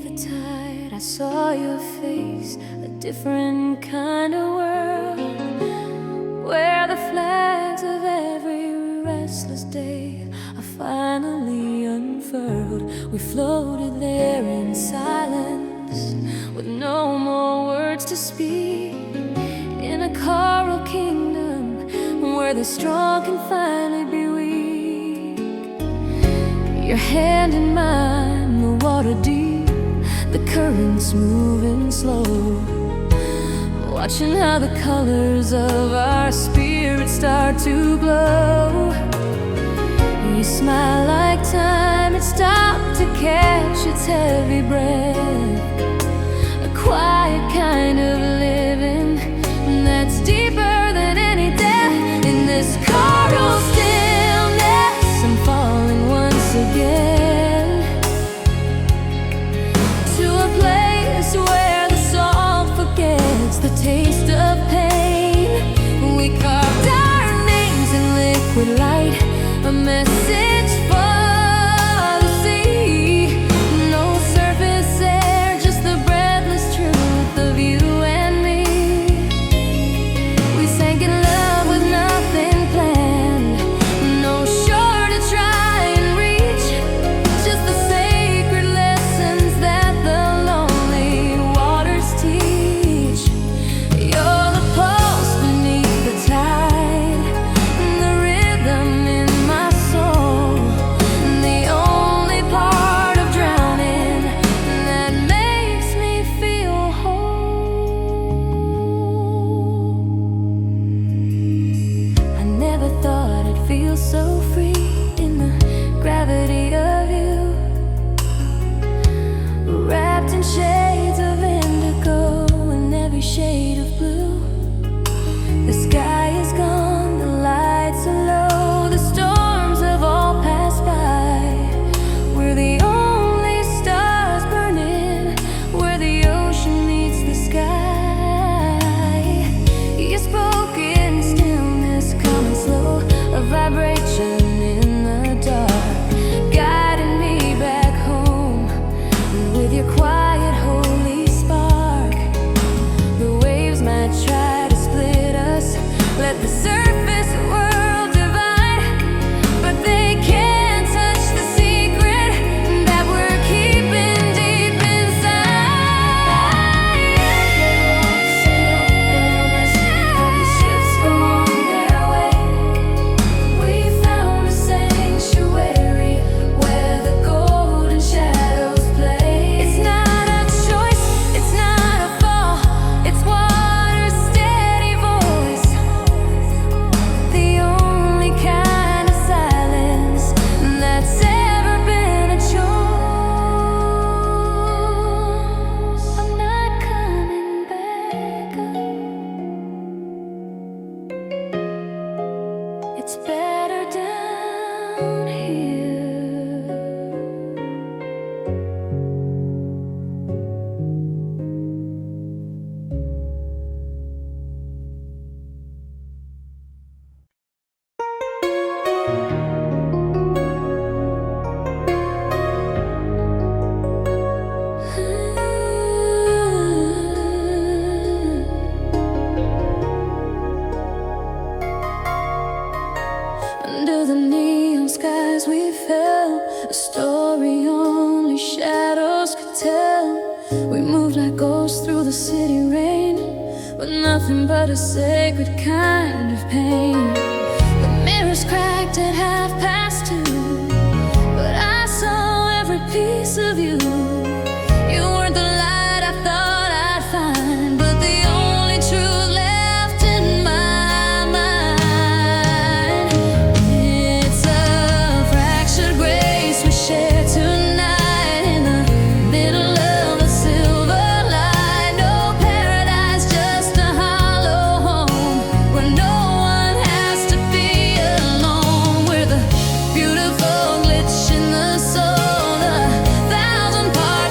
beneath the tide, I saw your face, a different kind of world, where the flags of every restless day are finally unfurled. We floated there in silence, with no more words to speak, in a coral kingdom where the strong can finally be weak. Your hand in mine, the water deep, the currents moving slow, watching how the colors of our spirits start to glow. You smile like time had stopped to catch its heavy breath, a quiet kind of living that's deeper than any death. In this coral stillness, I'm falling once again to a place where the salt forgets the taste of pain. We carved our names in liquid light, a message for the sea. No surface air, just the breathless truth of you and me. We sank in love with nothing planned, no shore to try and reach, just the sacred lessons that the lonely waters teach. You're the pulse beneath the tide, the rhythm in my soul, the only part of drowning that makes me feel whole. I never thought I'd feel so free in the gravity of you, wrapped in shades of indigo and every shade of blue. The sky is gone, the lights are low, the storms have all passed by. We're the only stars burning where the ocean meets the sky. You spoke in stillness, calm and slow, a vibration in the dark, guiding me back home with your quiet holy spark. The waves might try to split us, let the surface world divide, but they can't touch the secret that we're keeping deep inside. The ships go on their way. We found a sanctuary where the golden shadows play. It's not a choice, it's not a fall, it's water's steady voice, the only kind of silence that's ever been a choice. I'm not coming back up. It's better down here. Under the neon skies we fell, a story only shadows could tell. We moved like ghosts through the city rain, with nothing but a sacred kind of pain. The mirrors cracked at 2:30, but I saw every piece of you. You weren't the light I thought I'd find, but the only truth left in my mind. It's a fractured grace we share tonight, in the middle of a silver light. No paradise, just a hollow home where no one has to be alone. We're the beautiful glitch in the soul, the thousand part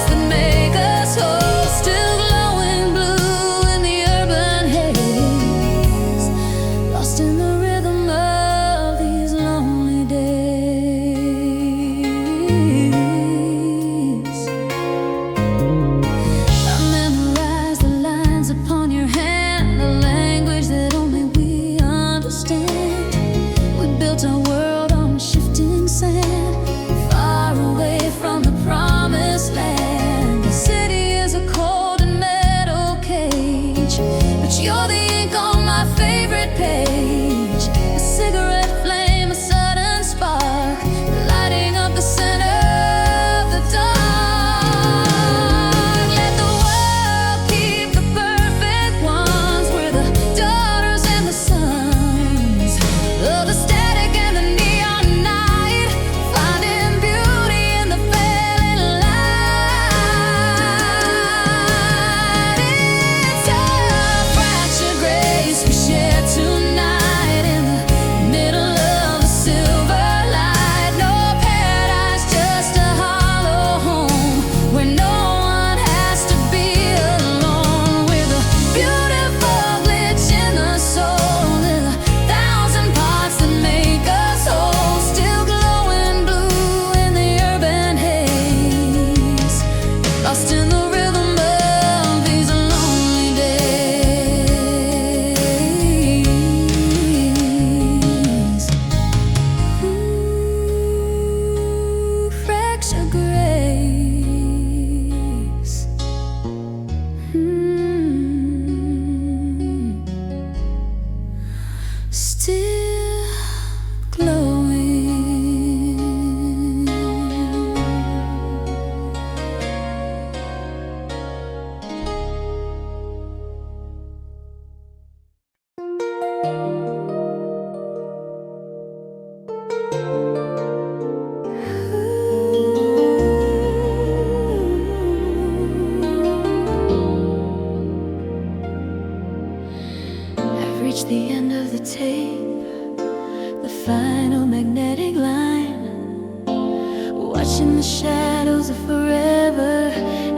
final magnetic line, watching the shadows of forever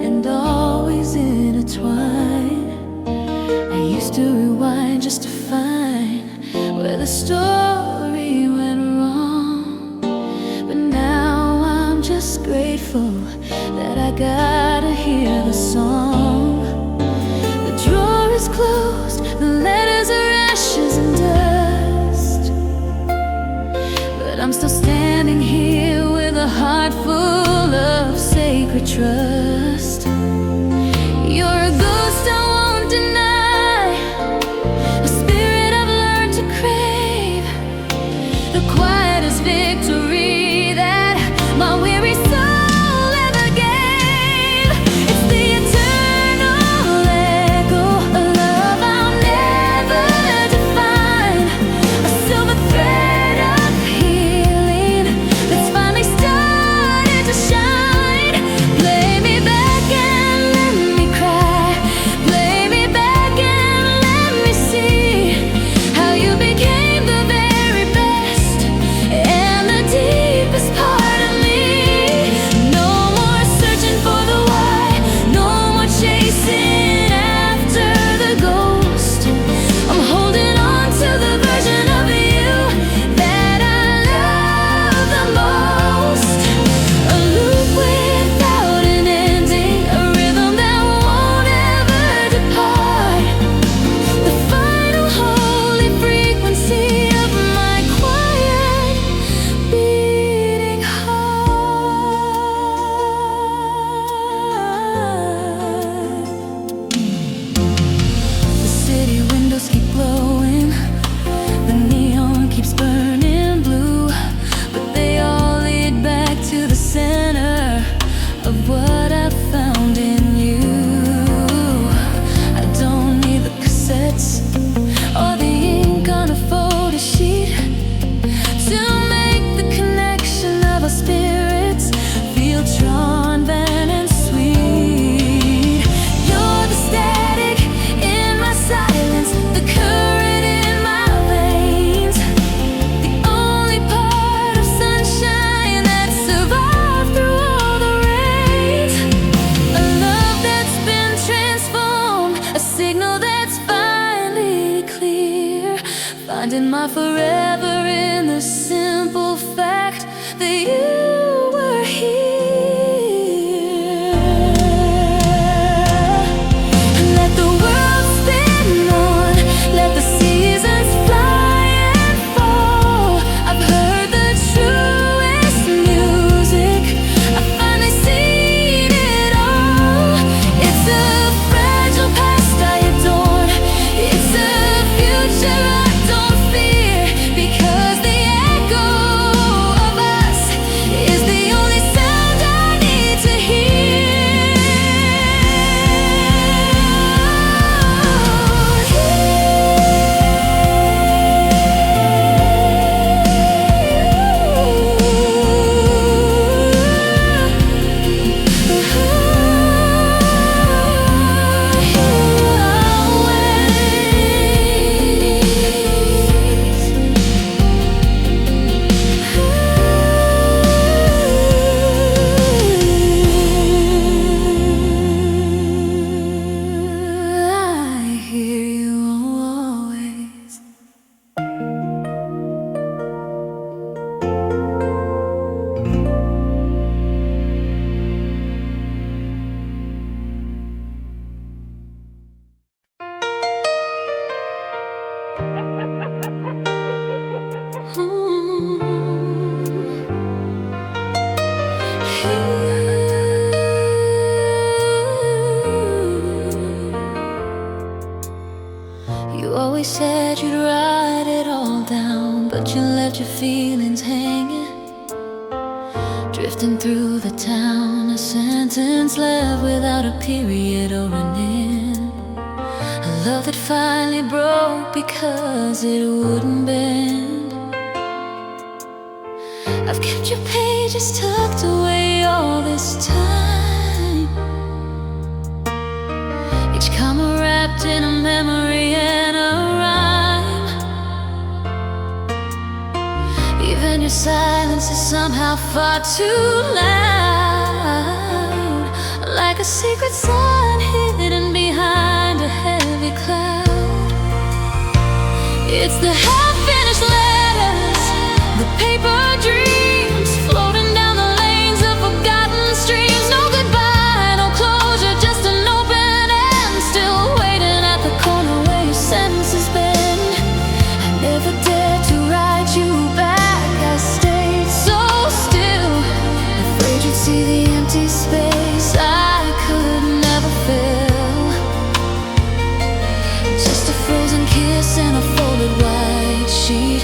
and always intertwine. I used to rewind just to find where the story went wrong, but now I'm just grateful that I gotta hear the song. The drawer is closed, the letters are ashes and dust, but I'm still standing here with a heart full of sacred trust. You're a ghost I won't deny, a spirit I've learned to crave, the quietest victory that my weary soul ever gave. It's the eternal echo, a love I'll never define, a silver thread of healing that's finally started to shine. Play me back and let me cry, play me back and let me see how you became the very best and the deepest part of me. No more searching for the why, no more chasing after the ghost. I'm holding on to the version of you that I love the most. A loop without an ending, a rhythm that won't ever depart, the final holy frequency of my quiet beating heart. The city windows keep glowing, the neon keeps burning blue, but they all lead back to the center of what I found in you. I don't need the cassettes or the ink on a photo sheet to make the connection of our spirits feel drawn, van and sweet. You're the static in my silence, the current in my veins, the only part of sunshine that survived through all the rains. A love that's been transformed, a signal that's finally clear, finding my forever in the simple fact that you were here. Let the world spin on, let the seasons fly and fall. I've heard the truest music, I've finally seen it all. It's a fragile past I adore, it's a future I don't fear, because the echo of us is the only sound I need to I hear you always. You always said you'd write it all down, but you left your feelings hanging, drifting through the town, a sentence left without a period or an end. A love that finally broke because it wouldn't bend. I've kept your pages tucked away all this time, each comma wrapped in a memory and a rhyme. silence is somehow far too loud, like a secret sign hidden behind a heavy cloud. It's the half-finished letters, the paper dreams floating down the lanes of forgotten streams. No goodbye, no closure, just an open end, still waiting at the corner where your sentence has been. I never dared to write you back, I stayed so still, afraid you'd see the empty space I could never fill. Just a frozen kiss and a folded white sheet,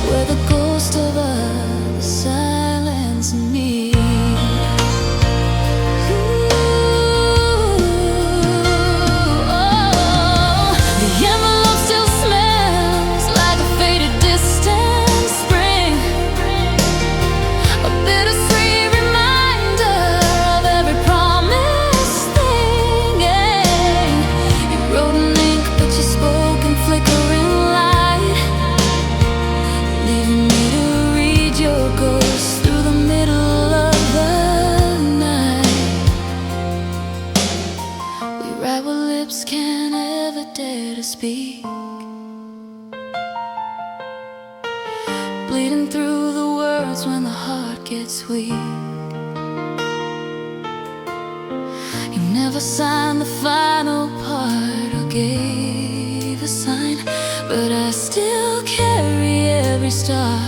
where the ghost of us silence me. The envelope still smells like a faded distant spring, a bittersweet reminder of every promised thing. You wrote in ink, but you spoke in flickering light, leaving me to read your ghost through the middle of the night. We write what lips can't ever dare to speak, bleeding through the words when the heart gets weak. You never signed the final part or gave a sign, but I still carry every star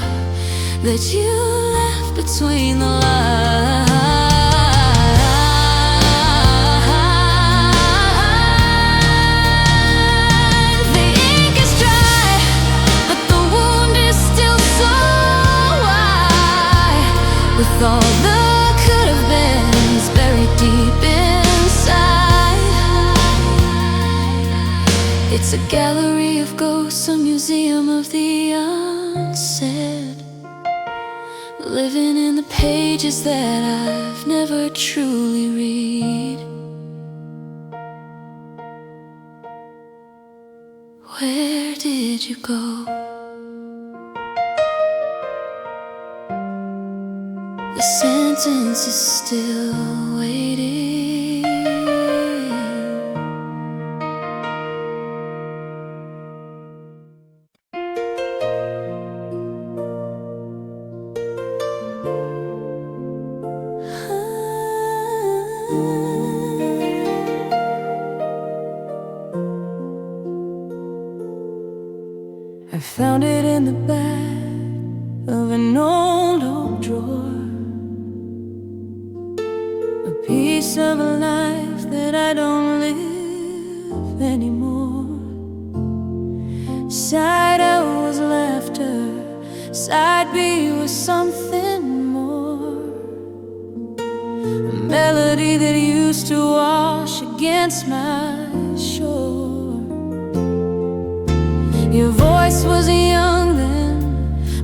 that you left between the lines. The ink is dry, but the wound is still so wide, with all the could have beens buried deep inside. It's a gallery of ghosts, a museum of the unsaid, living in the pages that I've never truly read. Where did you go? The sentence is still waiting. I found it in the back of an old oak drawer, a piece of a life that I don't live anymore. Side A was laughter, side B was something more, a melody that used to wash against my shore. Your voice was young then,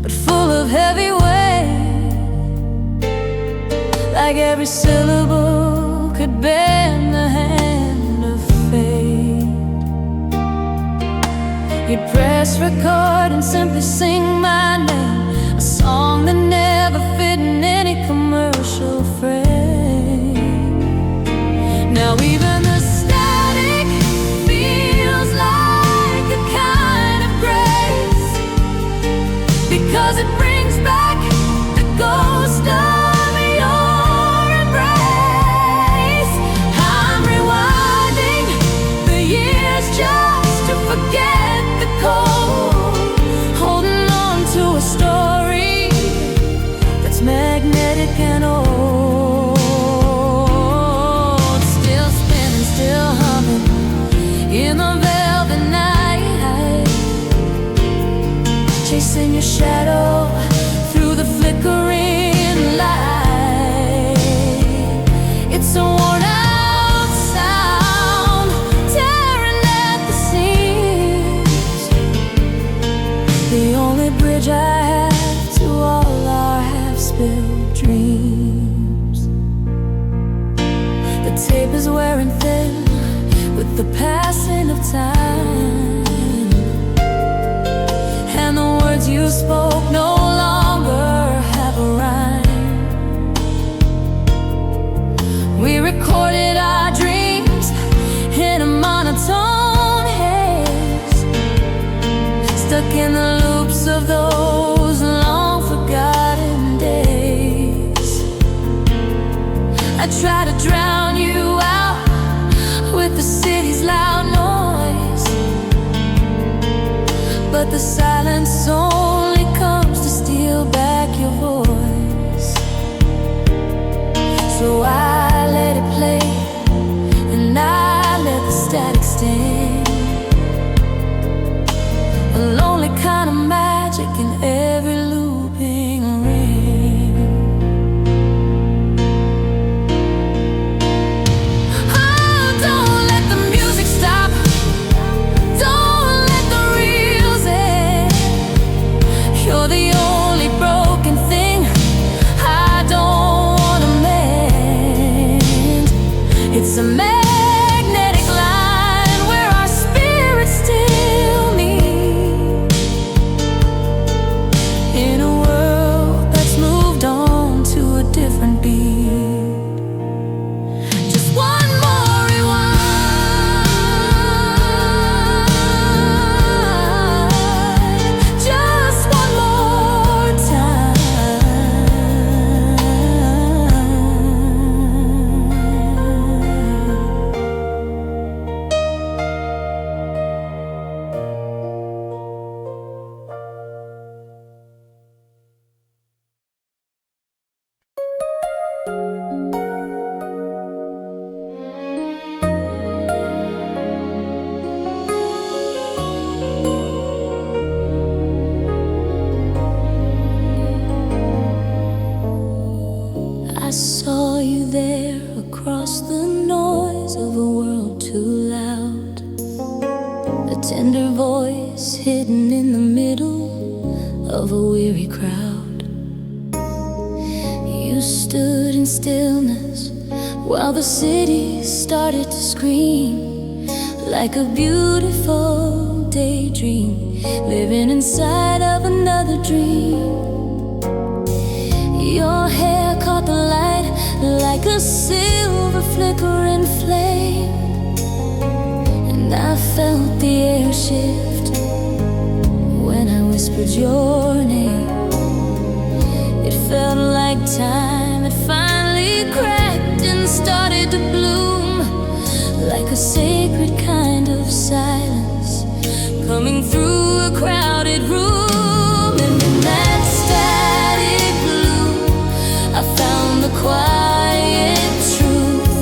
but full of heavy weight, like every syllable could bend the hand of fate. You'd press record and simply sing my name, a song that never fit in any commercial frame. Now even the static feels like a kind of grace, because it brings back the ghost of your embrace. I'm rewinding the years just to forget the cold, holding on to a story that's magnetic and old, still spinning, still humming in the velvet night, chasing your shadow through the flickering light. It's a worn out sound, tearing at the seams, the only bridge I have to all our half-spilled dreams. The tape is wearing thin with the passing of time, and the words you spoke no longer have a rhyme. of those long forgotten days. I try to drown you out with the city's loud noise, but the silence only comes to steal back your voice. So I let it play, and I let the static stand. A lonely kind of magic in every looping ring. Oh, don't let the music stop. Don't let the reels end. You're the only broken thing I don't wanna mend. It's a magnetic line where our spirits still meet, in a world that's moved on to a different beat. Just one more rewind, just one more time. I saw you there across the noise of a world too loud. A tender voice hidden in the middle of a weary crowd. You stood in stillness while the city started to scream, like a beautiful daydream, living inside of another dream. Your hair caught the light like a silver flickering flame, and I felt the air shift when I whispered your name. It felt like time had finally cracked and started to bloom, like a sacred kind of silence coming through a crowded room. And in that static gloom, I found the quiet truth,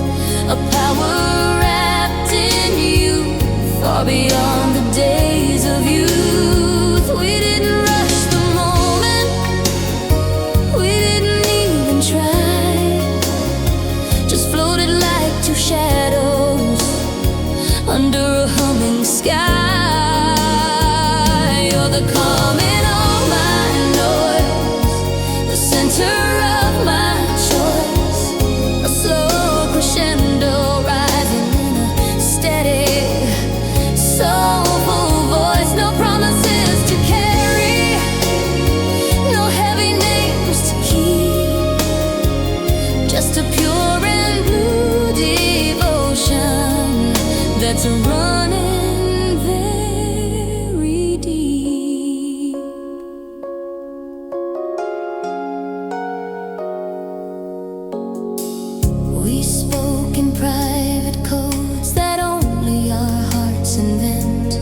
a power wrapped in you, far beyond the days of youth. We didn't rush the moment, we didn't even try, just floated like two shadows under a humming sky. You're the calm in all my noise, the center of my choice, a slow crescendo rising in a steady, soulful voice. No promises to carry, no heavy names to keep, just a pure and blue devotion that's running very deep. We spoke in private codes that only our hearts invent,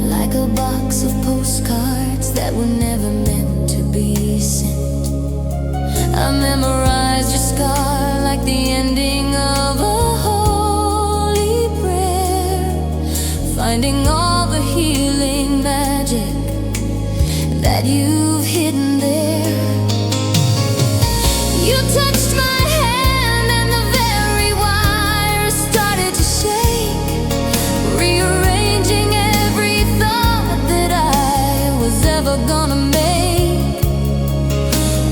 like a box of postcards that were never meant to be sent. I memorized your scar like the ending of a holy prayer, finding all the healing magic that you've hidden there. You touched my hand and the very wires started to shake, rearranging every thought that I was ever gonna make.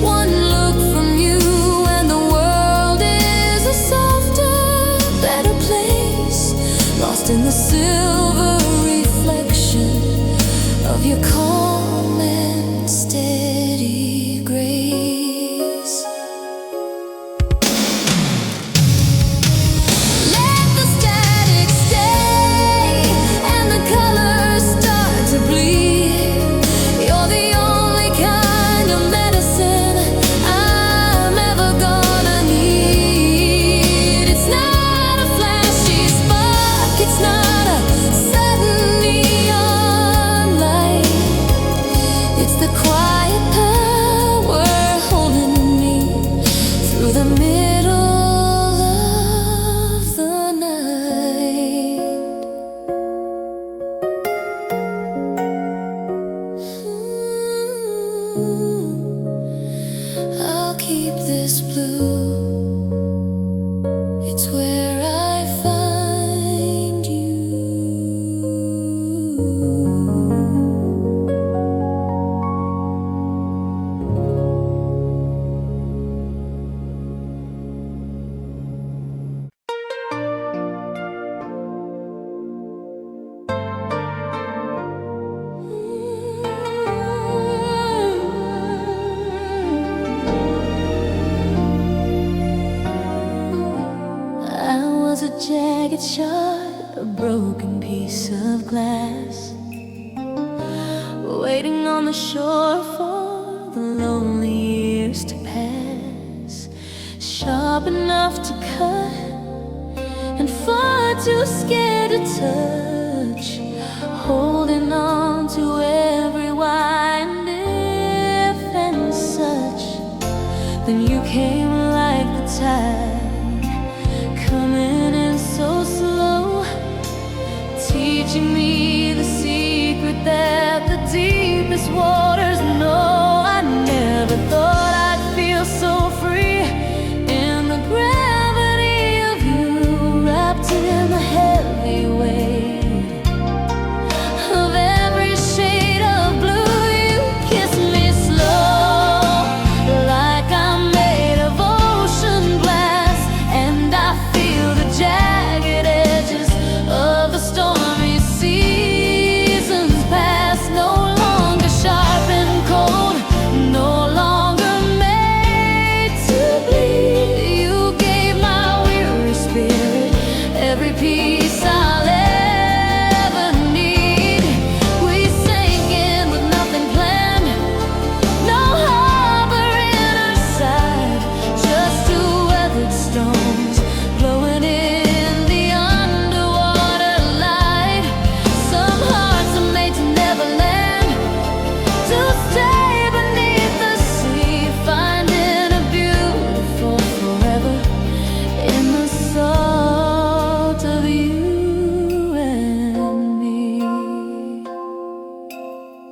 One look from you and the world is a softer, better place, lost in the silver reflection of your calm and steady grace. Let the static stay and the colors start to bleed. a jagged shard, a broken piece of glass, waiting on the shore for the lonely years to pass. Sharp enough to cut and far too scared to touch, holding on to every wind if and such. Then you came like the tide, coming in so slow, teaching me the secret that the deepest waters know. I never thought I'd feel so free in the gravity of you, wrapped in the heavy weight of every shade of blue. You kiss me slow, like I'm made of ocean glass, and I feel the jagged edges of the stormy seasons past. No longer sharp and cold, no longer made to bleed. You gave my weary spirit every piece I'll ever need. We sank in with nothing planned, no harbor in our sight, just two weathered stones glowing in the underwater light. Some hearts are made to never land, to stay beneath the sea, finding a beautiful forever in the salt of you and me.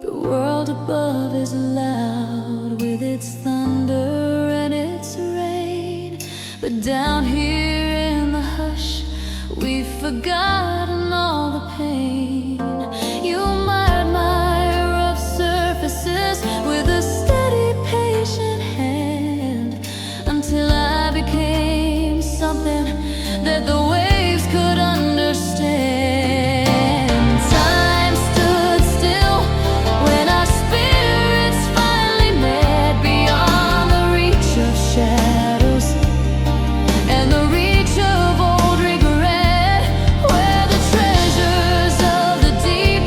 The world above is loud with its thunder and its rain, but down here in the hush we've forgotten all the pain. You marred my rough surfaces with a steady, patient hand, until I became something that the waves could understand. Time stood still when our spirits finally met, beyond the reach of shadows and the reach of old regret, where the treasures of the deep,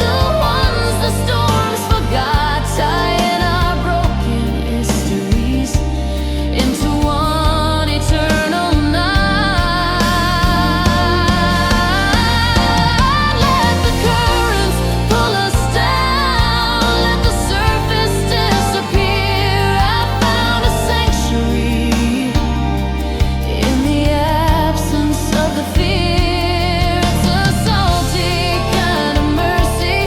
the ones the storms forgot, tying our broken histories into one eternal night. Let the currents pull us down, let the surface disappear. I found a sanctuary in the absence of the fear. It's a salty kind of mercy,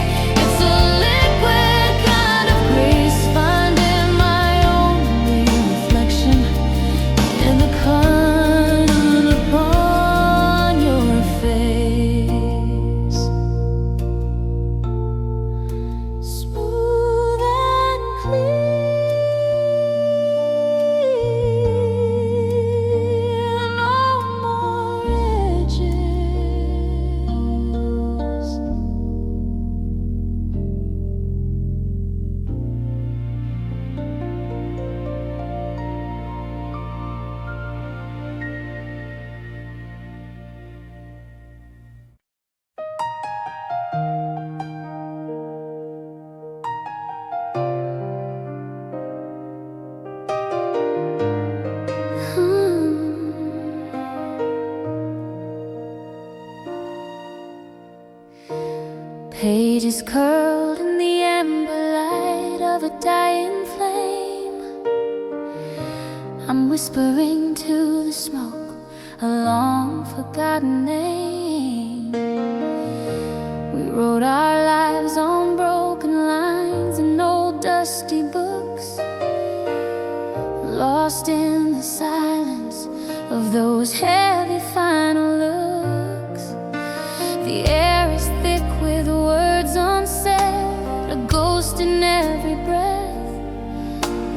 it's a liquid kind of grace, finding my only reflection in the curtain upon your face. Smooth and clear, no more edges. Pages curled in the amber light of a dying flame. I'm whispering to the smoke a long forgotten name. We wrote our lives on broken lines and old dusty books, lost in the silence of those heavy final looks. The air is thick with words unsaid, a ghost in every breath,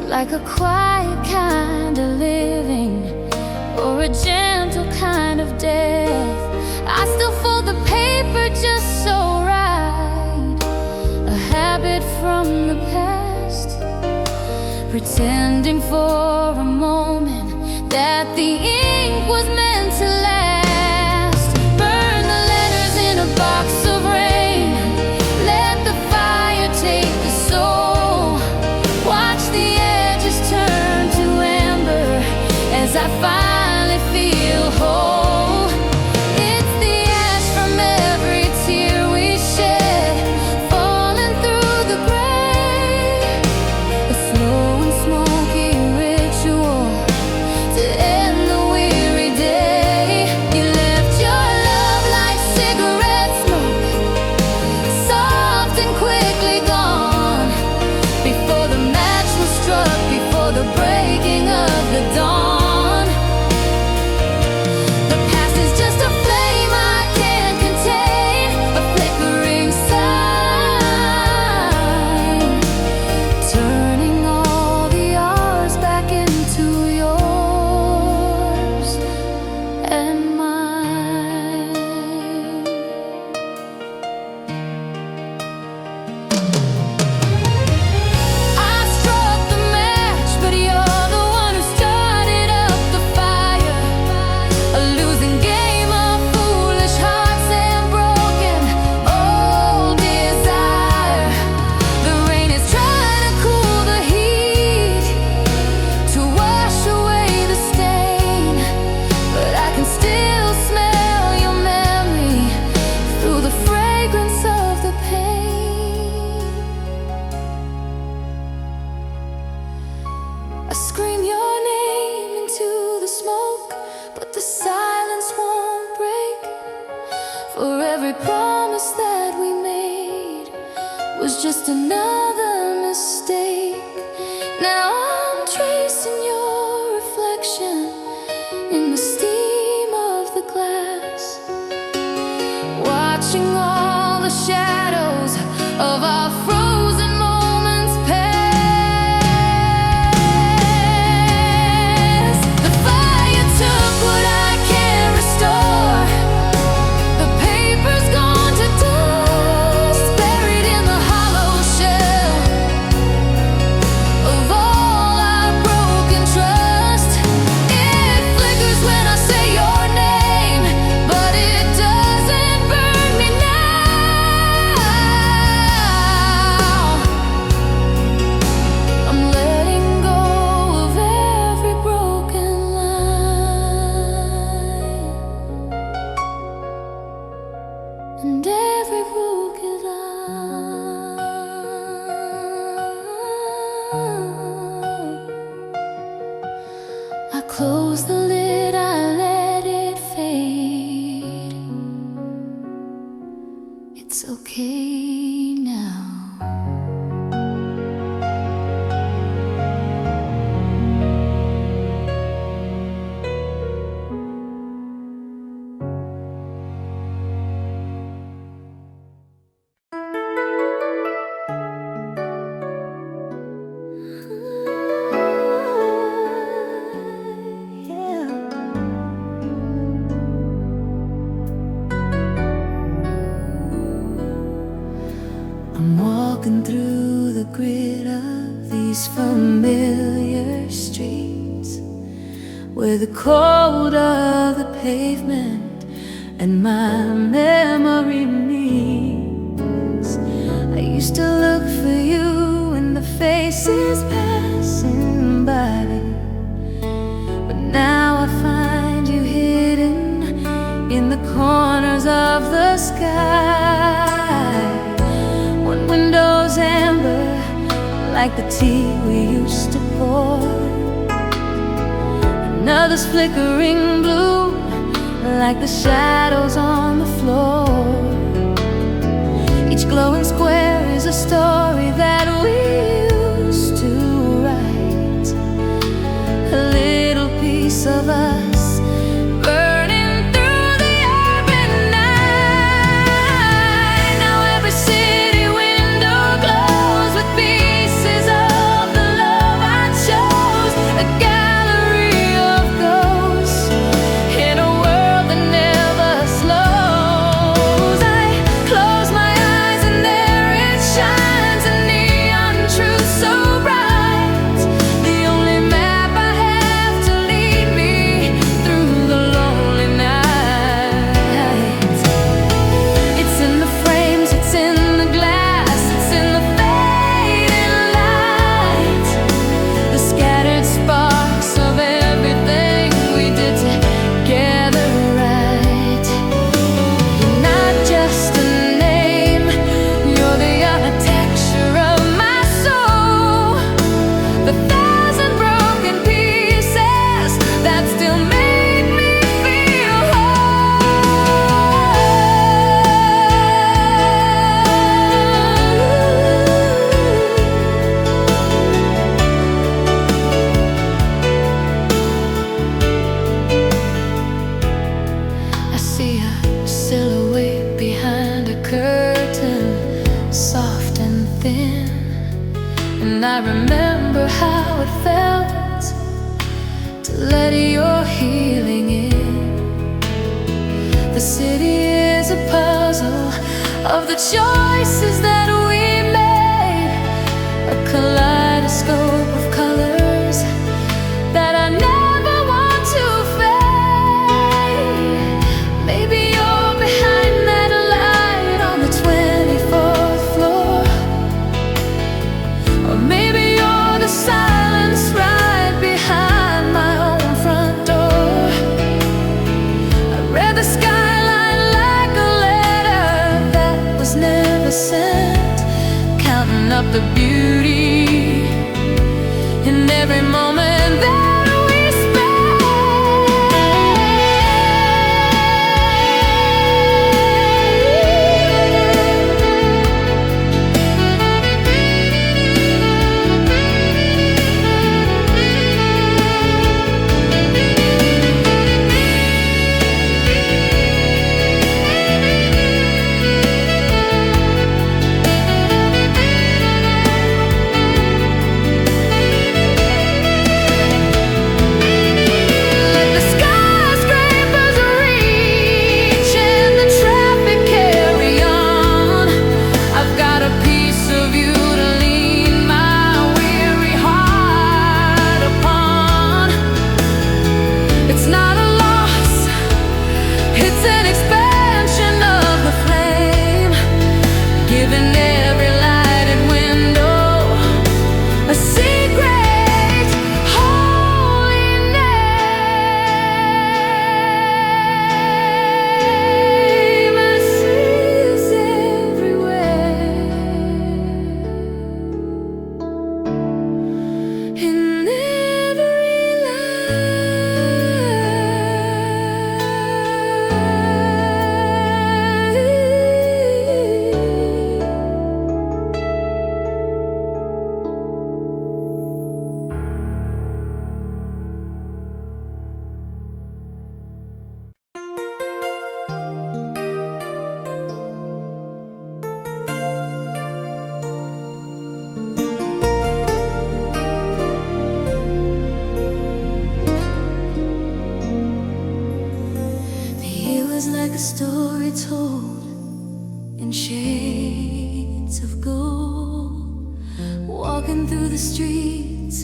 like a quiet kind of living or a gentle kind of death. I still fold the paper just so right, a habit from the past, pretending for a moment that the ink was meant to last. every promise that we made was just another mistake. Now I'm tracing your reflection in the steam of the glass, watching all the shadows of our frozen moments pass. The fire took what I can't restore. The paper's gone to dust, buried in the hollow shell of all our broken trust. It flickers when I say your name, but it doesn't burn me now. I'm letting go of every broken line and every broken line. I close the lid, I let it fade. It's okay now. I'm walking through the grid of these familiar streets, where the cold of the pavement and my memory meets. I used to look for you in the faces passing by, but now I find you hidden in the corners of the sky. One window's amber, like the tea we used to pour. Another's flickering blue, like the shadows on the floor. Each glowing square is a story that we used to write. A little piece of us burning through the urban night. Now every city window glows with pieces of the love I chose. A gallery of ghosts in a world that never slows. I close my eyes and there it shines, a neon truth so bright. The only map I have to lead me through the lonely night. It's in the frames, it's in the glass, it's in the fading light, the scattered sparks of everything we did together right. You're not just a name, you're the architecture of my soul. The thousand broken pieces that still make me feel I see a silhouette behind a curtain, soft and thin, and I remember how it felt to let your healing in. The city is a puzzle of the choices that we made, a kaleidoscope of colors that I never want to fade. Maybe you're behind that light on the 24th floor, or maybe you're the silence right behind my own front door. I read the skyline like a letter that was never sent, counting up the beauty in every moment that we spend. is like a story told in shades of gold. Walking through the streets,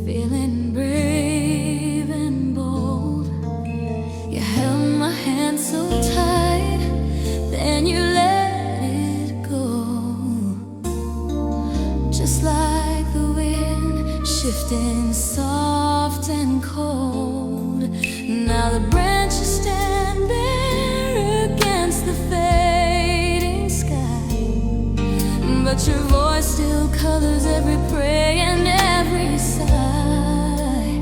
feeling brave and bold. You held my hand so tight, then you let it go. Just like the wind, shifting soft and cold. Now the branches stand bare against the fading sky, but your voice still colors every prayer and every sigh.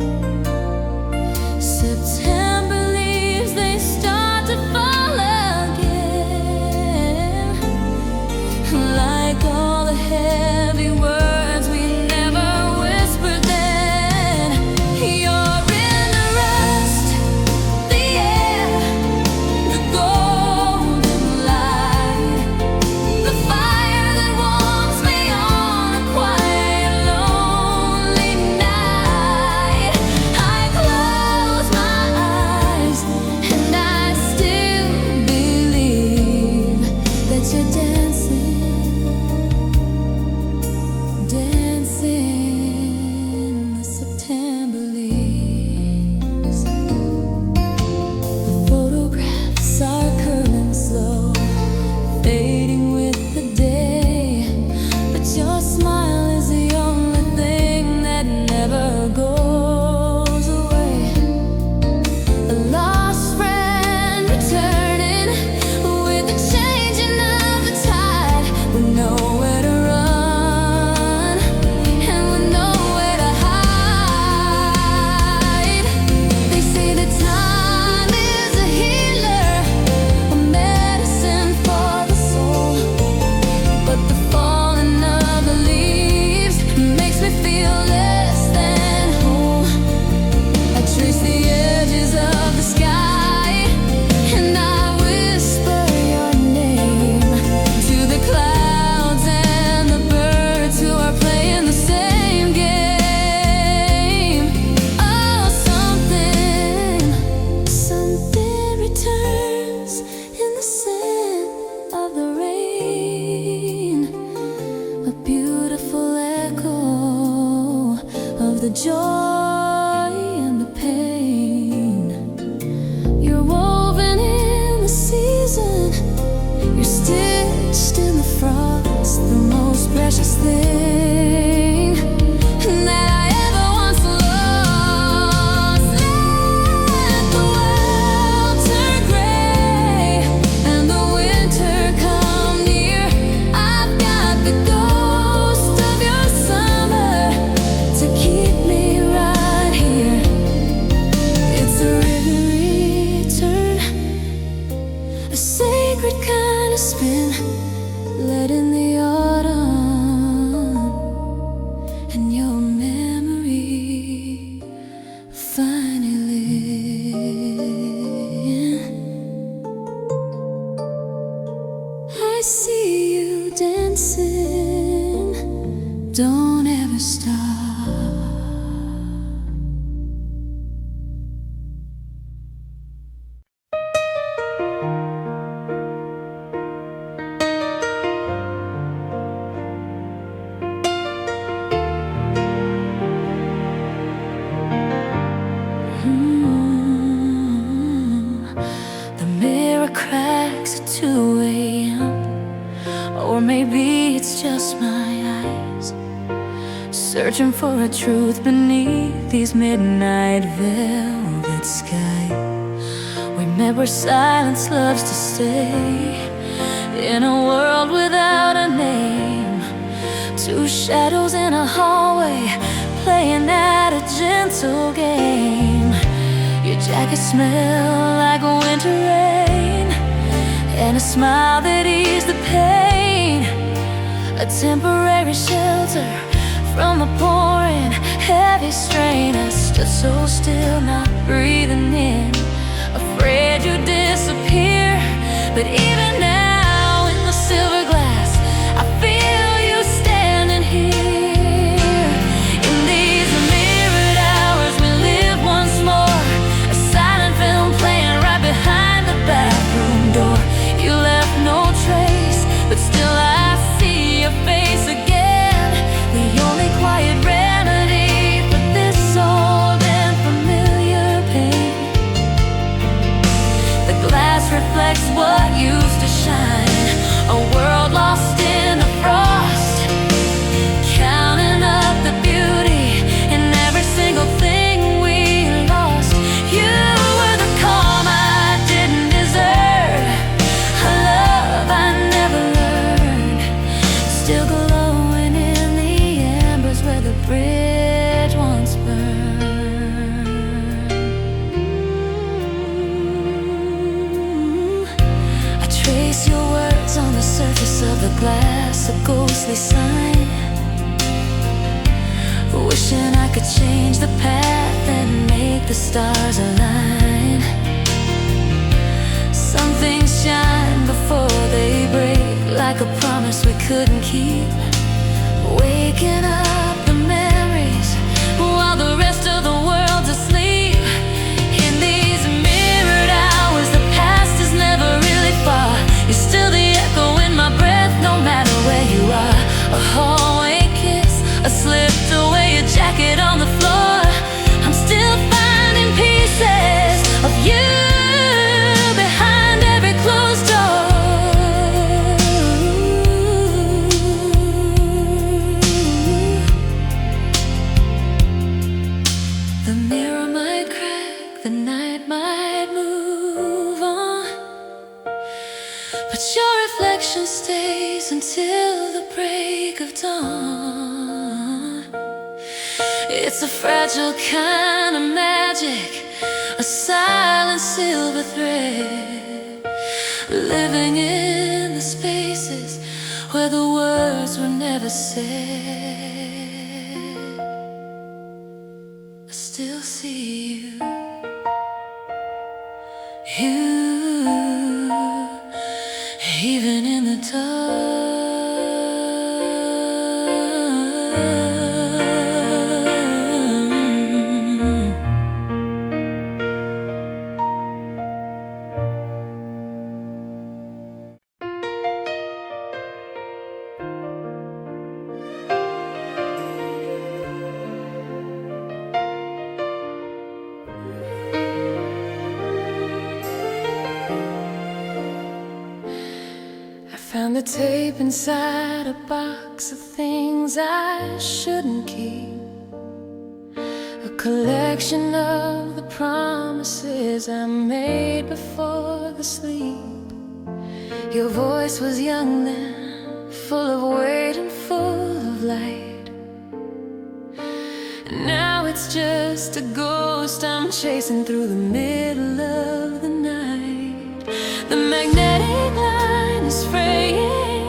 September leaves, they start to fall again, like all the heavy words we never whispered then. You're in the rust, the air, the golden light, the fire that warms me on a quiet, lonely night. I close my eyes and I still believe that you're dancing, dancing the September leaves. The photographs are curling slow, fading with the day, but your smile is the only thing that never goes away. A lost friend returning with the changing of the tide, with nowhere to run and with nowhere to hide. They say that time is a healer, a medicine for the soul, but the falling of the leaves makes me feel less than whole. I trace the edges of the sky and I whisper your name to the clouds and the birds who are playing the same game. Oh, something returns in the scent of the rain, a beautiful echo of the joy and the pain. You're woven in the season, you're stitched in the frost, the most precious thing that I ever once lost. Let the world turn gray and the winter come near. I've got the ghost of your summer to keep me right here. It's a river return, a sacred kind of spin, letting the autumn and your memory finally live. I see you dancing, don't ever stop. The mirror cracks at 2 a.m., or maybe it's just my eyes, searching for a truth beneath these midnight velvet skies. We met where silence loves to stay, in a world without a name. 2 shadows in a hallway, playing at a gentle game. Your jacket smelled like a winter rain, and a smile that eased the pain. A temporary shelter from the pouring heavy strain. I stood so still, not breathing in, afraid you'd disappear. But even now in the silver glass, I feel you standing here. In these mirrored hours we live once more, a silent film playing right behind the back. reflects what used to shine. A world lost in the frost, counting up the beauty in every single thing we lost. You were the calm I didn't deserve, a love I never learned, still glowing in the embers where the bridge once burned. I trace your words on the surface of the glass, a ghostly sign, wishing I could change the path and make the stars align. Some things shine before they break, like a promise we couldn't keep, waking up the memories while the rest of the world's asleep. In these mirrored hours, the past is never really far. You're still the echo in my breath, no matter where you are. A hallway kiss, a slipped away jacket on the floor. I'm still finding pieces of you behind every closed door. The mirror might crack, the night might move on, but your reflection stays until the break of dawn. It's a fragile kind of magic, a silent silver thread, living in the spaces where the words were never said. I still see you, even in the dark. Found the tape inside a box of things I shouldn't keep, a collection of the promises I made before the sleep. Your voice was young then, full of weight and full of light. Now it's just a ghost I'm chasing through the middle of the night. The magnetic line is fraying,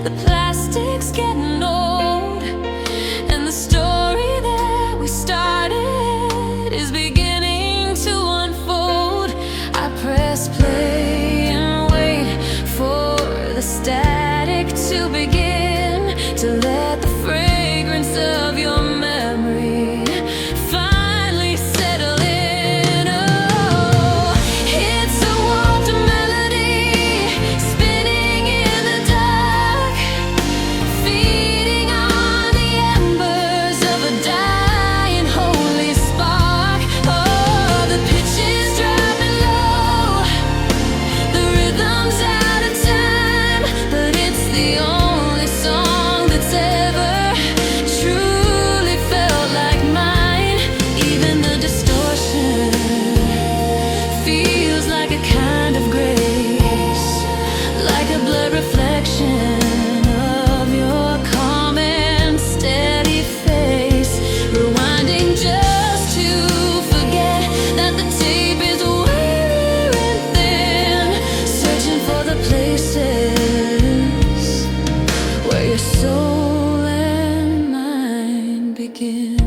the plastic's getting old, and the story that we started is beginning to unfold. I press play and wait for the static to begin, to let the fragrance of your memory finally settle in. Oh, it's a warped melody, spinning in the dark, feeding on the embers of a dying holy spark. Oh, the pitch is dropping low, the rhythm's out of time, but it's the only song that's ever truly felt like mine. Even the distortion feels like a kind of grace, like a blurred reflection of your calm and steady face, rewinding just to forget that the tape is wearing thin, searching for the places where your soul and mine begin.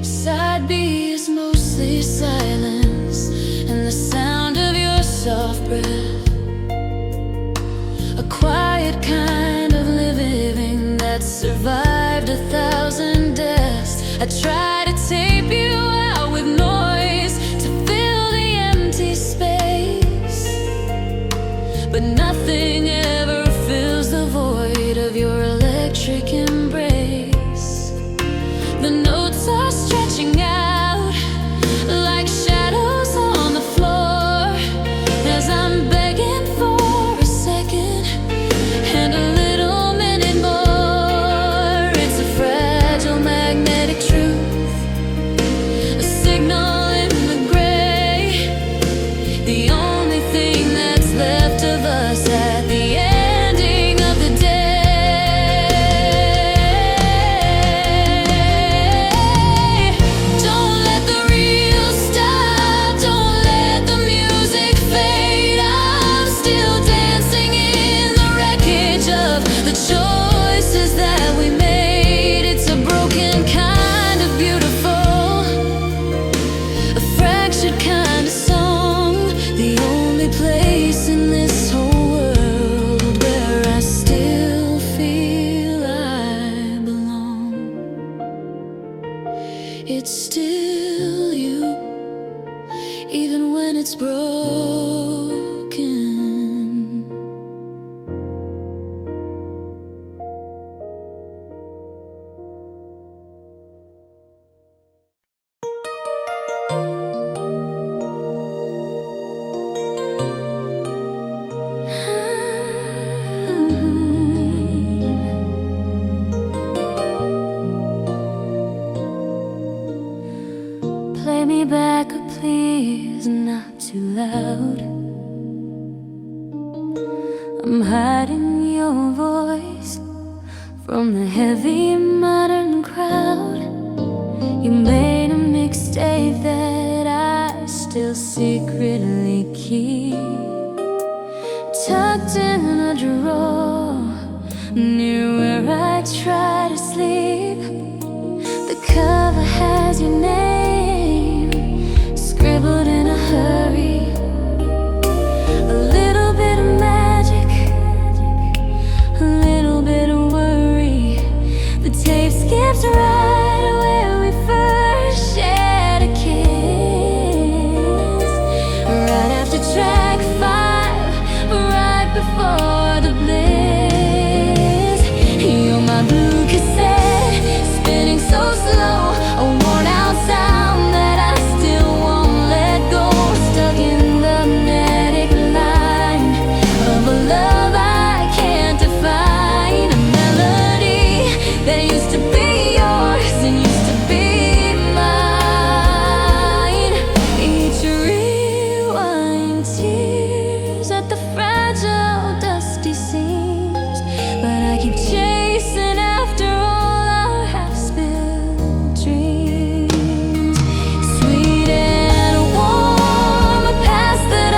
Side B is mostly silence and the sound of your soft breath, a quiet kind of living that survived 1,000 deaths. I try to tape you out with noise to fill the empty space, but nothing ever fills the void the choices that we made. It's a broken kind of beautiful, a fractured kind of song. The only place in this whole world where I still feel I belong. It's still you, even when it's broken. Play me back, please, not too loud. I'm hiding your voice from the heavy modern crowd. You made a mixtape that I still secretly keep, tucked in a drawer near where I try to sleep. The cover has your name scribbled in a hurry. A little bit of magic, a little bit of worry. The tape skips right where we first shared a kiss, right after track 5, right before the bliss. You're my blue cassette, spinning so slow, a worn out sound that I still won't let go. Stuck in the magnetic line of a love I can't define. A melody that used to be yours and used to be mine. Each rewind tears at the fragile dusty seams, but I keep chasing after all our half-spilled dreams. Sweet and warm, a past that I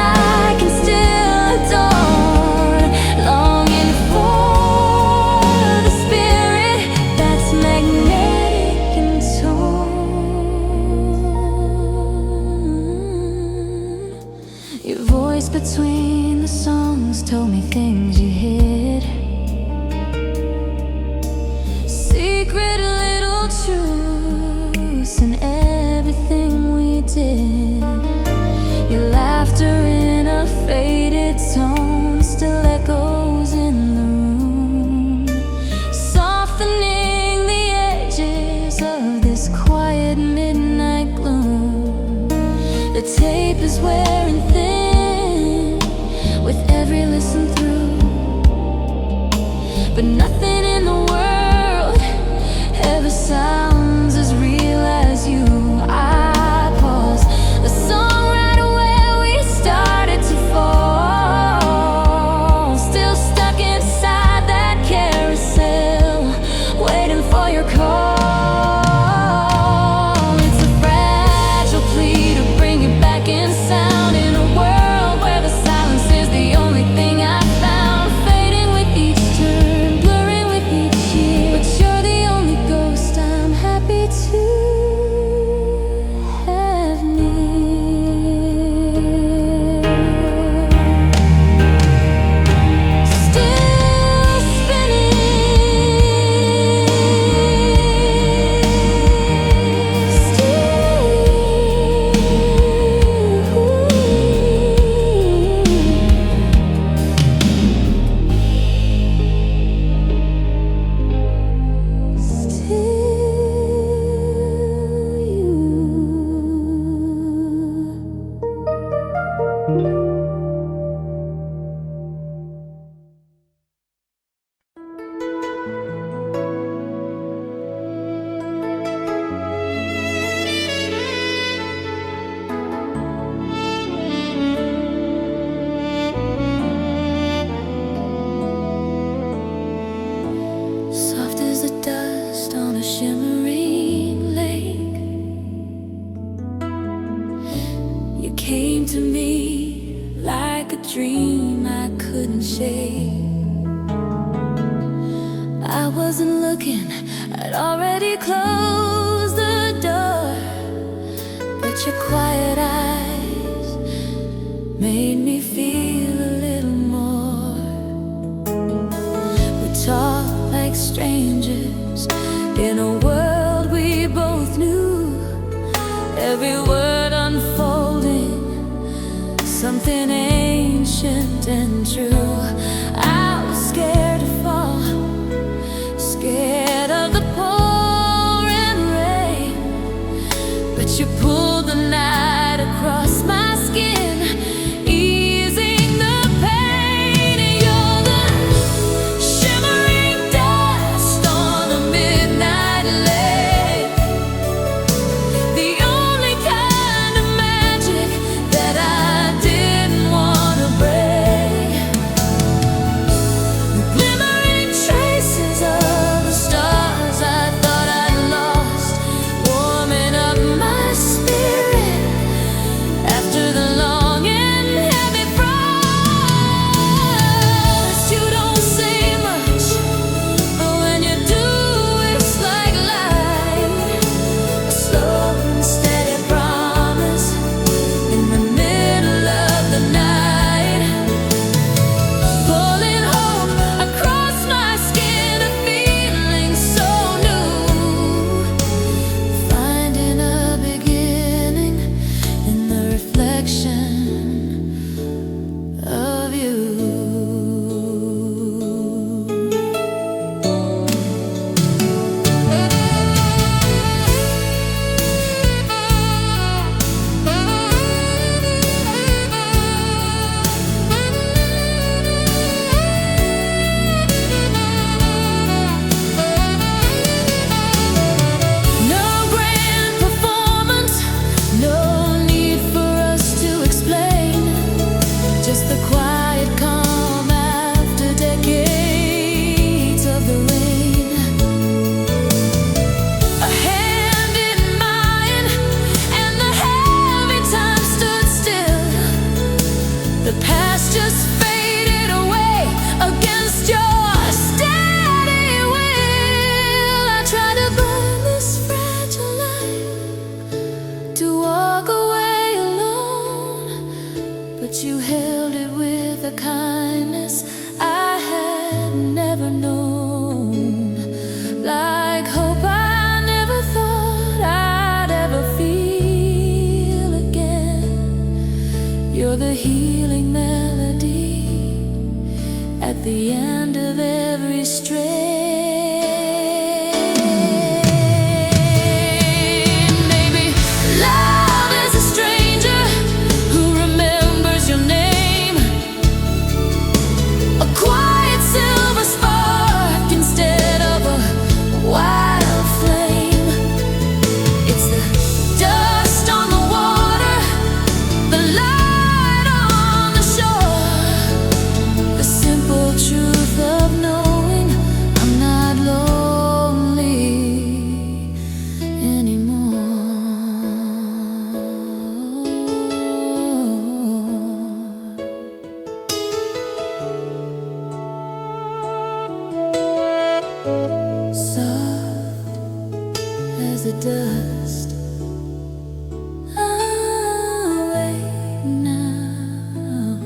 can still adore, longing for the spirit that's magnetic in tone. Your voice between the songs told me things you hid, secret little truths in everything we did. Your laughter in a faded tone still echoes in the room, softening the edges of this quiet midnight gloom. The tape is wearing thin with every listen through, but nothing in the world ever sounds as real as you. I pause the song right where we started to fall, still stuck inside that carousel, waiting for your call. It's a fragile plea to bring you back in sound, in a world where the silence is the only thing I found. Fading with each turn, blurring wasn't looking, I'd already closed the door. But your quiet eyes made me feel a little more. We talked like strangers in a world we both knew. Every word unfolding, something ancient and true. I was scared to fall, scared of the pouring rain, but you pulled the night across my skin, easing the pain. You're the shimmering dust on a midnight lake, the only kind of magic that I didn't want to break. The glimmering traces of the stars I thought I'd lost, warming up my spirit after the long and heavy frost. You don't say much, but when you do, it's like light, a slow and steady promise in the middle of the night, pulling hope across my skin, a feeling so new, finding a beginning in the reflection of you. No grand performance, no need for us to explain, just the quiet calm after decades of the rain. A hand in mine, and the heavy time stood still. The past just faded away against your steady will. I tried to burn this fragile life, to walk away alone, but you held it with a kindness I had never known, like hope I never thought I'd ever feel again. You're the healing melody at the end of every strain. Maybe love is a stranger who remembers your name, a quiet silver spark instead of a wild flame. It's the dust on the water, the light on the shore, the simple truth of knowing I'm not lonely anymore. Soft as the dust, awake now.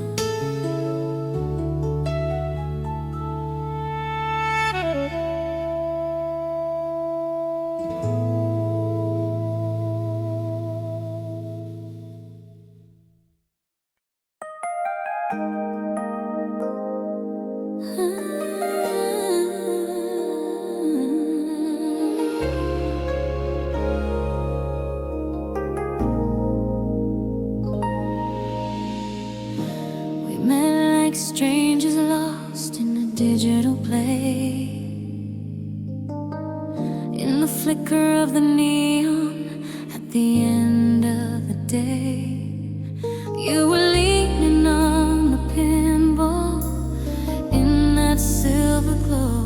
We met like strangers lost in a digital play, in the flicker of the neon at the end of the day. You were leaning on the pinball in that silver glow,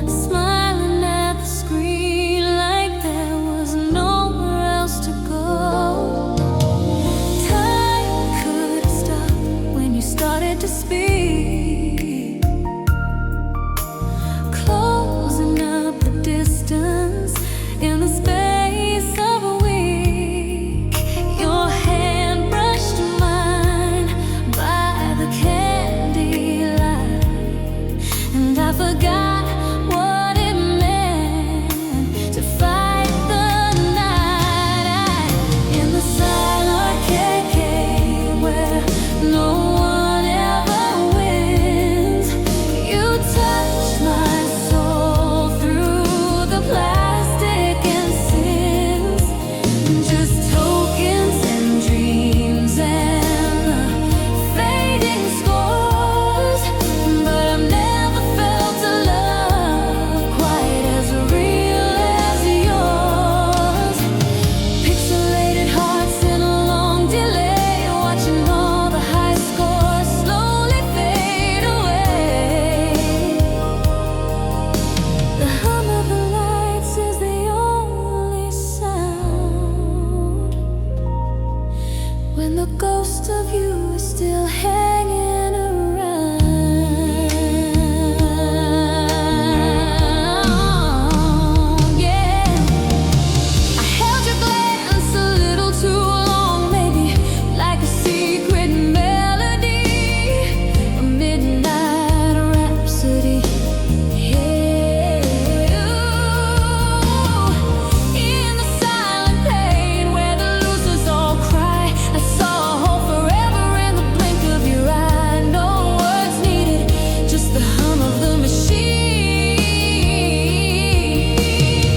smiling at the screen like there was nowhere else to go. Time could have stopped when you started to speak. Close I forgot what it meant to fight the night. In the silent cave where no one ever wins, you touched my soul through the plastic and sins. Just tokens and dreams and the fading scores, but I've never felt a love quite as real as yours. Pixelated hearts in a long delay, watching all the high scores slowly fade away. The hum of the lights is the only sound when the ghost of you is still hanging around. Yeah, I held your glance a little too long, maybe like a secret melody, a midnight rhapsody. Yeah, in the silent pain where the losers all cry, I saw hope forever in the blink of your eye. No words needed, just the hum of the machine.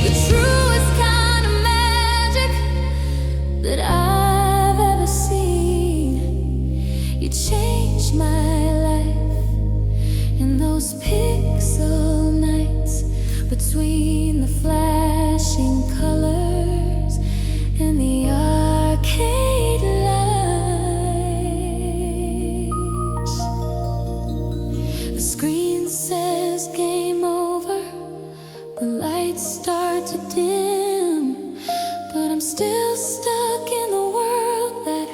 The truest kind of magic that I've ever seen. You changed my life in those pixel nights between the flashing colors and the arcade lights. The screen says game over, the lights start to dim, but I'm still stuck in the world that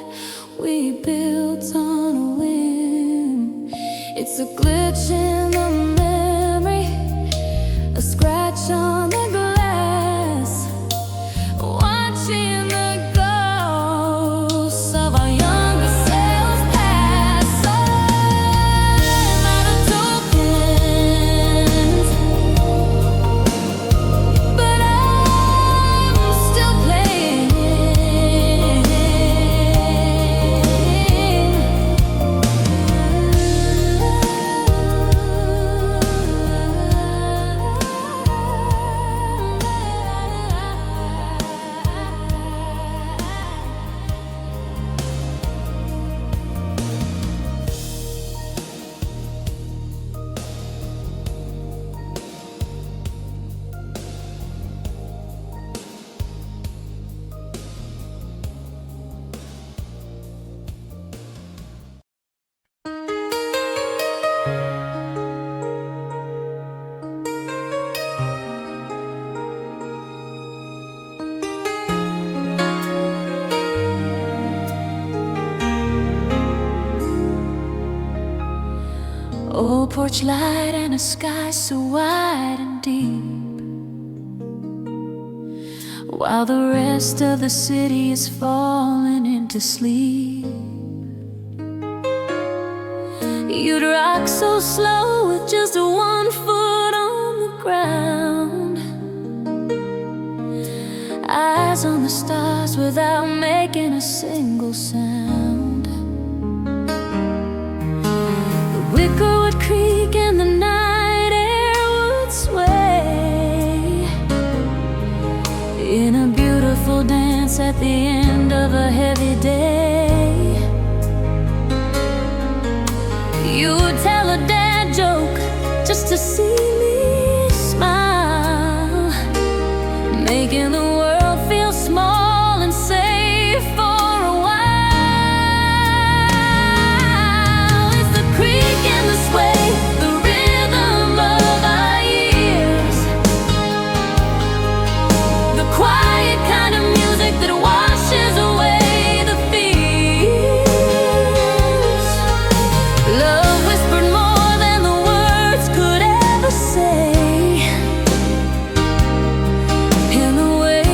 we built on a whim. It's a glitch in the memory, a scratch on the glass, watching the ghosts of our younger selves pass. So I'm out of tokens, but I'm still playing. Old porch light and a sky so wide and deep, while the rest of the city is falling into sleep. You'd rock so slow with just one foot on the ground, eyes on the stars without making a single sound. The wicker would creak and the night air would sway in a beautiful dance at the end of a heavy day. You would tell a dad joke just to see me smile, making the world feel small and safe for a while. It's the creak and the sway, the rhythm of our years, the quiet kind of music that washes away the fears. Love whispered more than the words could ever say, in the way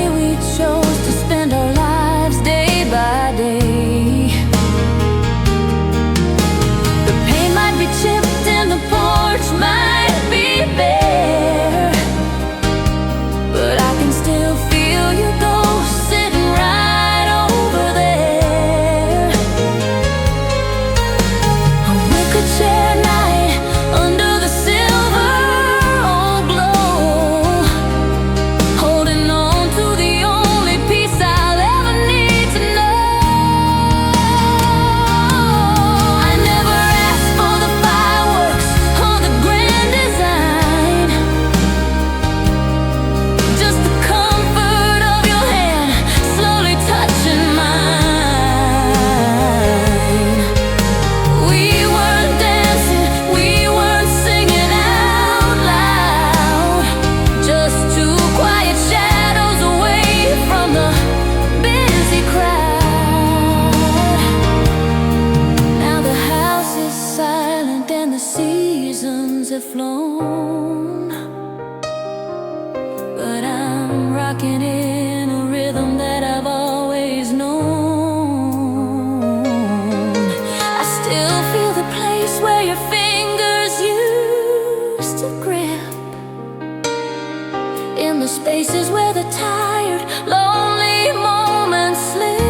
alone, but I'm rocking in a rhythm that I've always known. I still feel the place where your fingers used to grip, in the spaces where the tired, lonely moments slip.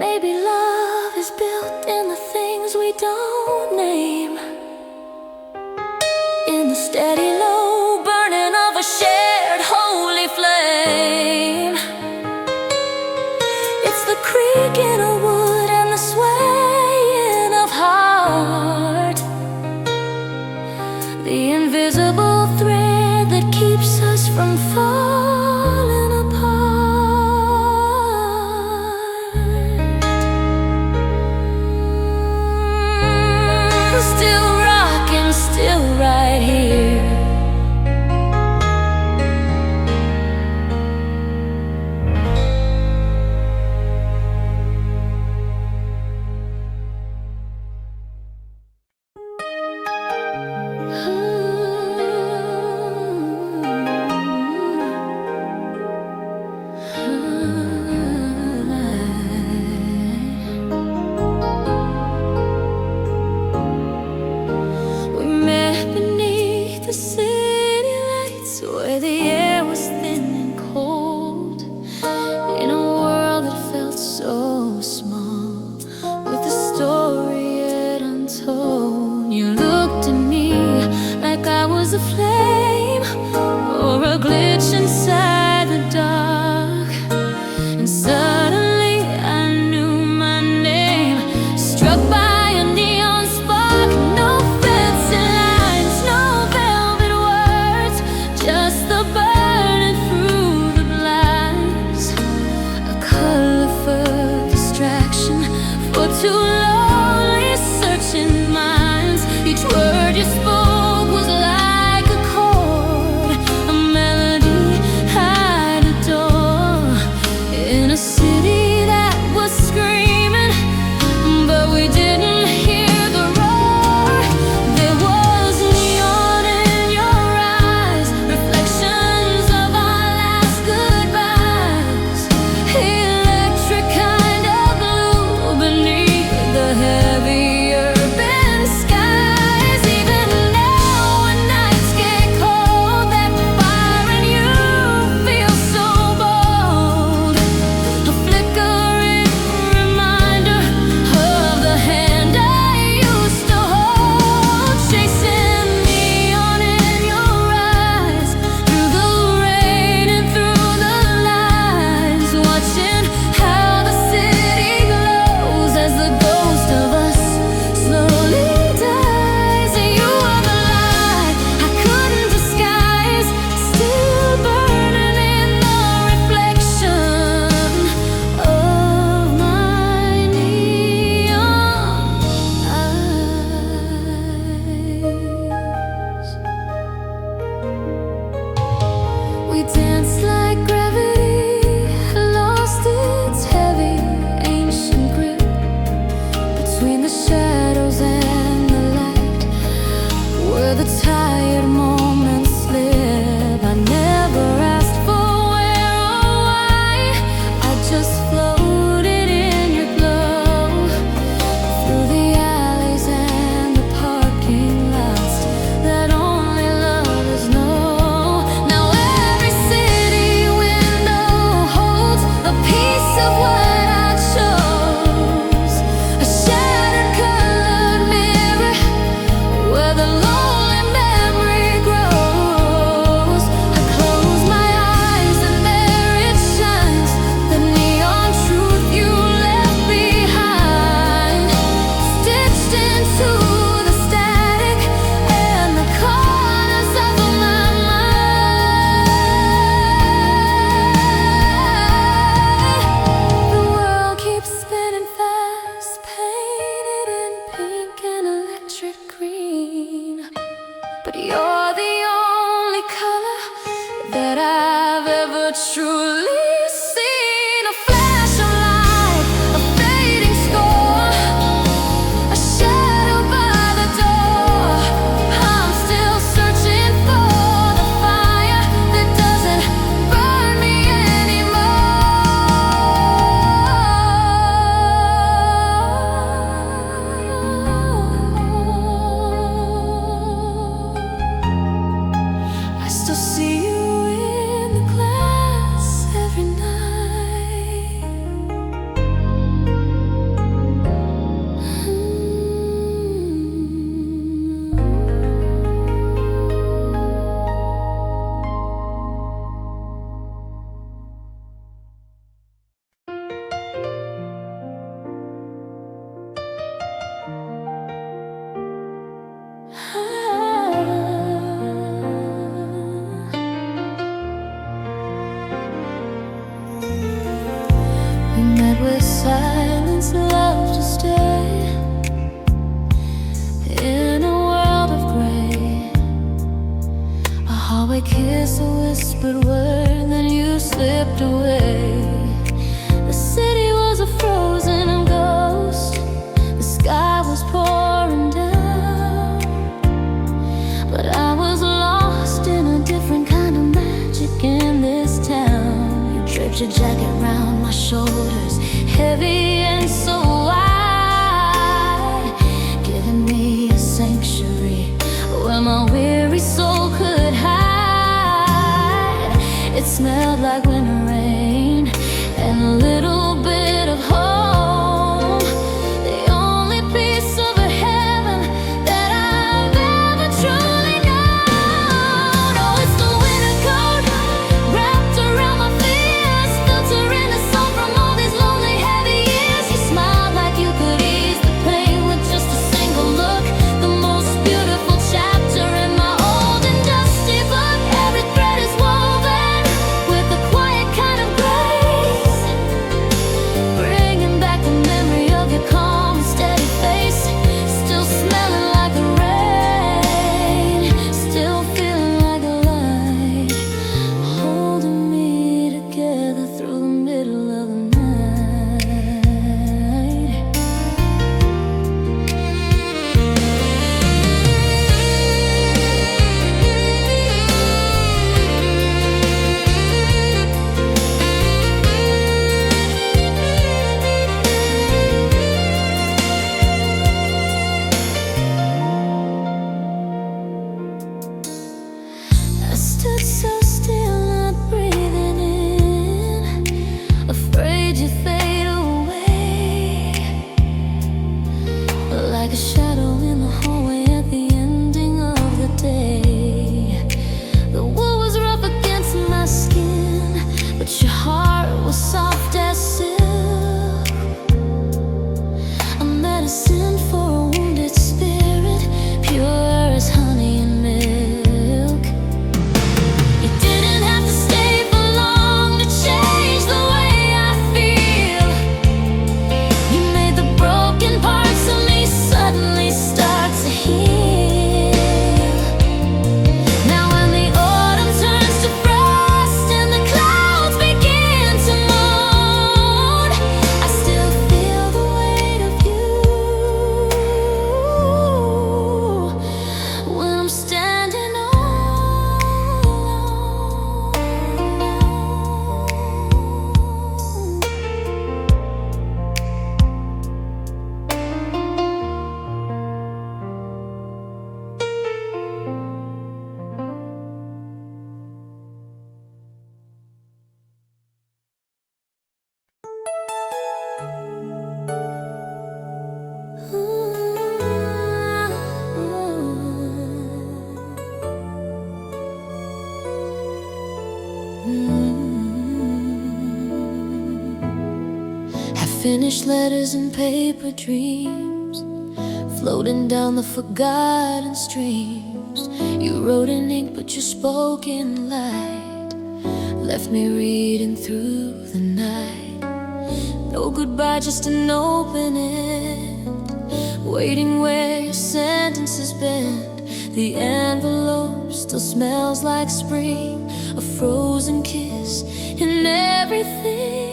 Maybe love is built in the things we don't name, in the steady low burning of a shared holy flame. It's the creaking of wood and the swaying of heart, the invisible thread that keeps us from falling apart. Still rocking, still right here. We met beneath the city lights, where the air was thin and cold, in a world that felt so small, with a story yet untold. You looked at me like I was a flame or a glitch inside the dark, and suddenly I knew my name, struck by a neon spark. No fancy lines, no velvet words, just the burning through the blinds, a colorful distraction for two lonely searching minds. Each word you spoke was like a chord, a melody I'd adore, in a city that was screaming, but we didn't hear the roar. There was neon in your eyes, reflections of our last goodbyes, electric kind of blue beneath whispered word, then you slipped away. The city was a frozen ghost, the sky was pouring down, but I was lost in a different kind of magic in this town. You draped your jacket round my shoulders, heavy and so wide, giving me a sanctuary where my weary soul could hide. It smelled like winter rain and a little bit of home, the only piece of a heaven that I've ever truly known. Oh, it's the winter coat wrapped around my fears, filtering the sun from all these lonely heavy years. You smiled like you could ease the pain with just a single look, the most beautiful chapter in my old and dusty book. Every thread is woven with a quiet kind of grace, bringing back the memory of your calm and steady face. Still smelling like the rain, still feeling like a light, holding me together through the middle of the night. I stood so still, not breathing in, afraid you'd fade away, like a shadow in the hallway at the ending of the day. The wool was rough against my skin, but your heart was soft as silk, a medicine for a wounded spirit, pure as honey and milk. You didn't have to stay for long to change the way I feel. You made the broken parts of me suddenly start to heal. Now when the autumn turns to frost and the clouds begin to moan, I still feel the weight of you when I'm standing all Half-finished letters and paper dreams floating down the forgotten streams. You wrote in ink, but you spoke in light, left me reading through the night. No goodbye, just an open end, waiting where your sentences bend. The envelope still smells like spring, a frozen kiss in everything.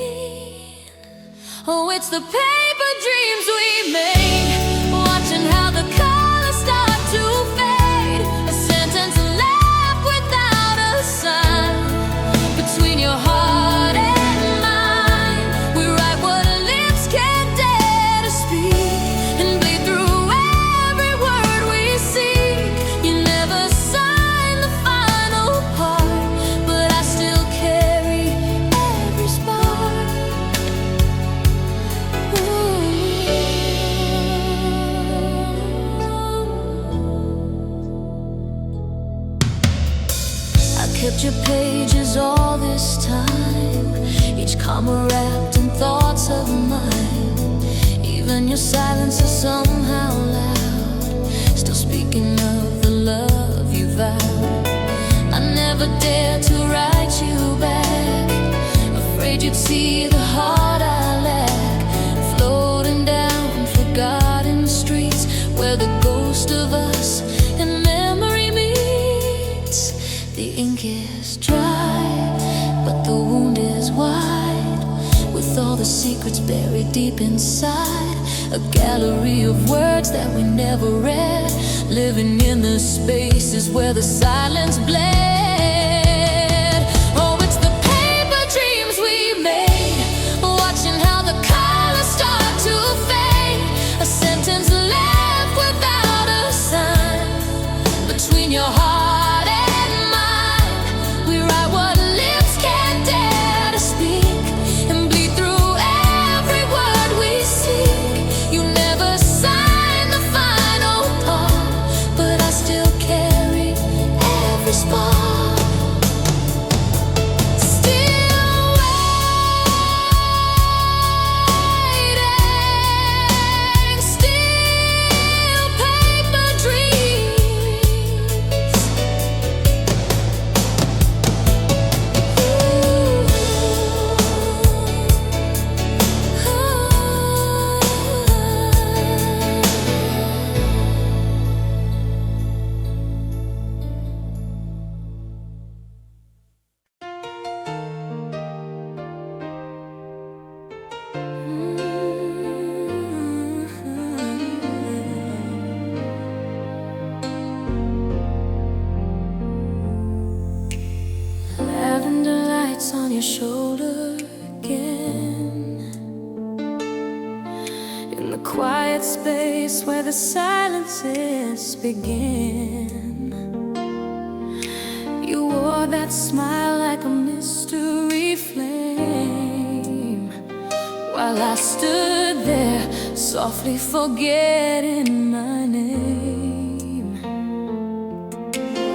Oh, it's the paper dreams we made, watching how the colors start to fade. A sentence left without a sign between your heart and mine. We write what lips can't dare to speak and bleed through every word we seek. You never signed the final part, but I still carry every spark. I kept your pages all this time, each comma wrapped in thoughts of mine. Even your silence is somehow loud, still speaking of the love you vowed. I never dared to write you back, afraid you'd see the heart I lack, floating down forgotten streets where the ghost of us and memory meets. The ink is dry, the secrets buried deep inside. A gallery of words that we never read, living in the spaces where the silence bled. Oh, it's the paper dreams we made, watching how the colors start to fade. A sentence left without a sign between your heart and mine. We write what lips can't dare to speak, and bleed through every word we seek. You never signed the final part, but I still carry every spark. On your shoulder again, in the quiet space where the silences begin. You wore that smile like a mystery flame, while I stood there softly forgetting my name.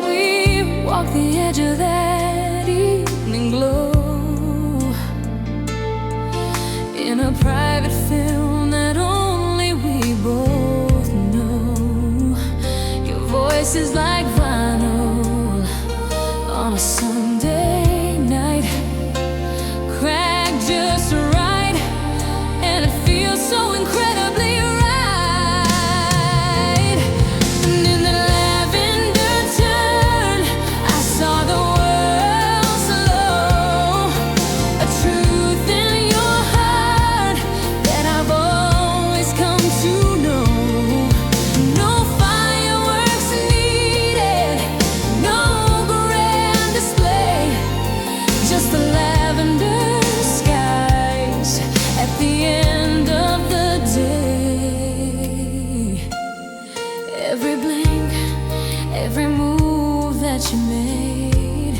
We walked the edge of that evening glow, in a private film that only we both know. Your voice is like vinyl on a Sunday night, cracked just right, and it feels so incredibly right. And in the lavender turn, I saw the world slow, a truth in your heart that I've always come to know. No fireworks needed, no grand display, just the lavender skies at the end of the day. Every blink, every move that you made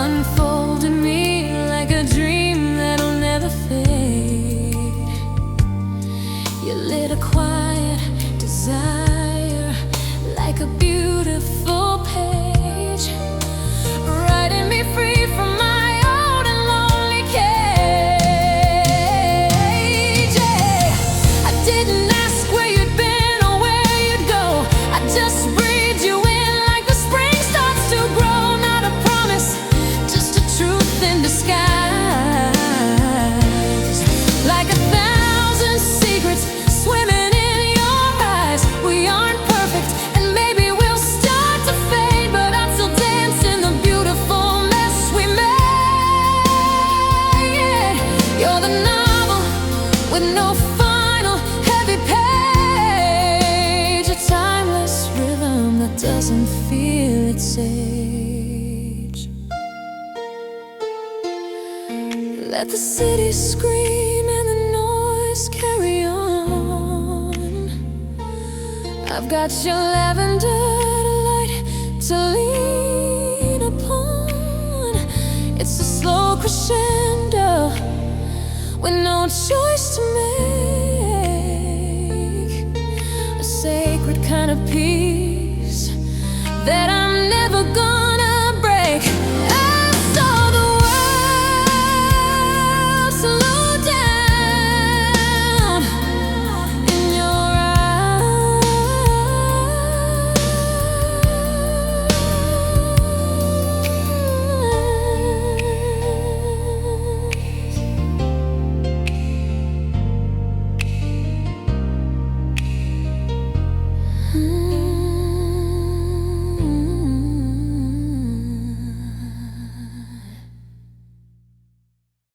unfolded me like a dream that'll never fade. You lit a quiet desire like a beautiful page, writing me free from my old and lonely cage. Yeah. I didn't ask where you'd been or where you'd go, I just breathed you in like the spring starts to grow. Not a promise, just a truth in disguise, like 1,000 secrets swimming in your eyes. We aren't perfect, and maybe we'll start to fade, but I'll still dance in the beautiful mess we made. You're the novel with no final heavy page, a timeless rhythm that doesn't feel its age. Let the city scream and the noise carry on. I've got your lavender light to lean upon. It's a slow crescendo with no choice to make, a sacred kind of peace